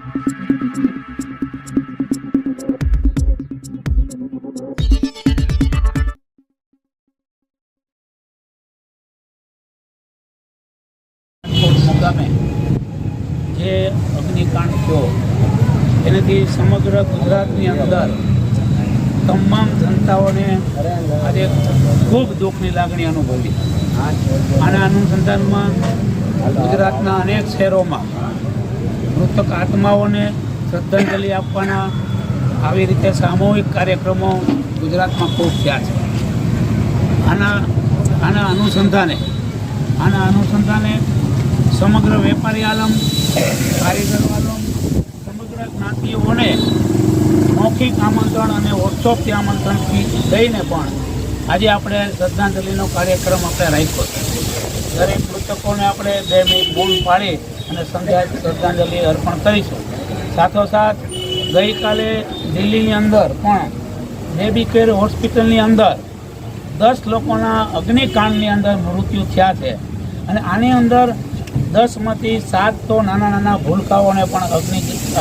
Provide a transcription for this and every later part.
મુકામે જે અગ્નિકાંડ થયો એનાથી સમગ્ર ગુજરાતની અંદર તમામ જનતાઓને આજે ખૂબ દુઃખની લાગણી અનુભવી. આના અનુસંધાનમાં ગુજરાતના અનેક શહેરોમાં મૃતક આત્માઓને શ્રદ્ધાંજલિ આપવાના આવી રીતે સામૂહિક કાર્યક્રમો ગુજરાતમાં ખૂબ થયા છે. આના અનુસંધાને સમગ્ર વેપારી આલમ, કારીગર આલમ, સમગ્ર જ્ઞાતિઓને મૌખિક આમંત્રણ અને વોટ્સઅપથી આમંત્રણથી દઈને પણ આજે આપણે શ્રદ્ધાંજલિનો કાર્યક્રમ આપણે રાખ્યો છે. દરેક મૃતકોને આપણે 2 મિનિટ મૌન પાળી અને શ્રદ્ધાંજલિ અર્પણ કરીશું. સાથોસાથ ગઈકાલે દિલ્હીની અંદર પણ બેબી કેર હોસ્પિટલની અંદર 10 લોકોના અગ્નિકાંડની અંદર મૃત્યુ થયા છે અને આની અંદર 10માંથી 7 તો નાના ભૂલકાઓને પણ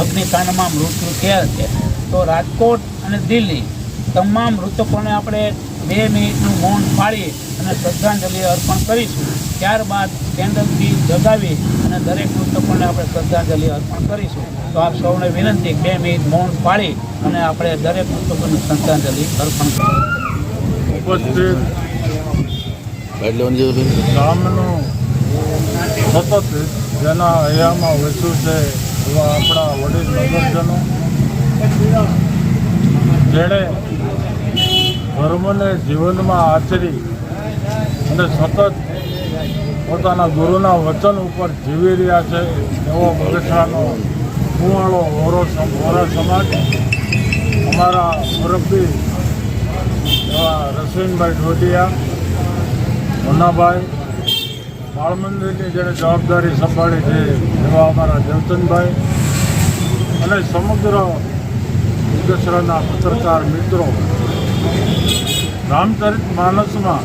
અગ્નિકાંડમાં મૃત્યુ થયા છે. તો રાજકોટ અને દિલ્હી તમામ મૃતકોને આપણે 2 મિનિટનું મૌન પાળી અને શ્રદ્ધાંજલિ અર્પણ કરીશું. ત્યારબાદ કેન્ડલથી જગાવી અને દરેક મૃતકોને આપણે શ્રદ્ધાંજલિ અર્પણ કરીશું. તો આપ સૌને વિનંતી 2 મિનિટ મૌન પાળી અને આપણે દરેક મૃતકોને શ્રદ્ધાંજલિ અર્પણ કરીશું. ગામનું સતત જેના હૈયામાં વસ્યું છે એવા આપણા વડીલ નગરજનો જેણે ધર્મને જીવનમાં આચરી અને સતત પોતાના ગુરુના વચન ઉપર જીવી રહ્યા છે એવો બગસરાનો કુવાળો વોરા સમાજ અમારા મુરબ્બી એવા રસવીનભાઈ ઢોડિયા, મુન્નાભાઈ, બાળ મંદિરની જેણે જવાબદારી સંભાળી છે એવા અમારા દેવચંદભાઈ અને સમગ્ર બગસરાના પત્રકાર મિત્રો રામચરિત માનસમાં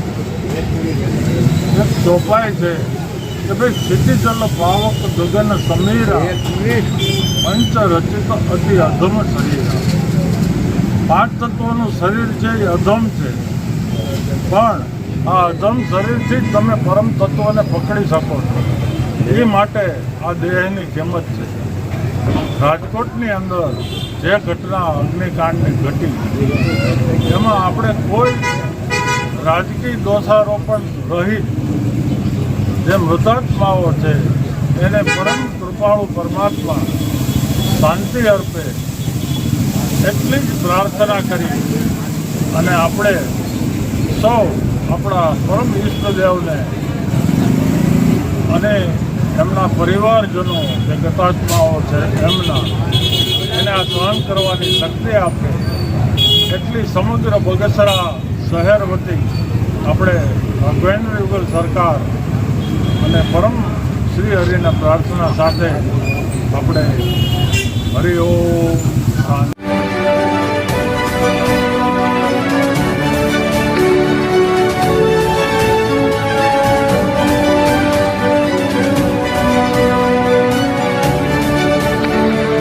એક ચોપાઈ છે કે ભાઈ ક્ષિતિજલ પાવક ગગન સમીરા પંચ રચિત અતિ અધમ શરીર. 5 તત્વોનું શરીર છે એ અધમ છે, પણ આ અધમ શરીરથી જ તમે પરમ તત્વને પકડી શકો છો. એ માટે આ દેહની કિંમત છે. રાજકોટની અંદર જે ઘટના અગ્નિકાંડની ઘટી એમાં આપણે કોઈ રાજકીય દોષારોપણ રહિત જે મૃતાત્માઓ છે એને પરમ કૃપાળુ પરમાત્મા શાંતિ અર્પે એટલી જ પ્રાર્થના કરી અને આપણે સૌ આપણા પરમ ઈષ્ટદેવને અને એમના પરિવારજનો જે ગતાત્માઓ છે એને આ સહન કરવાની શક્તિ આપે એટલી સમગ્ર બગસરા શહેર વતી આપણે ભગવાન યુગલ સરકાર અને પરમ શ્રી હરિના પ્રાર્થના સાથે આપણે હરિ ઓમ.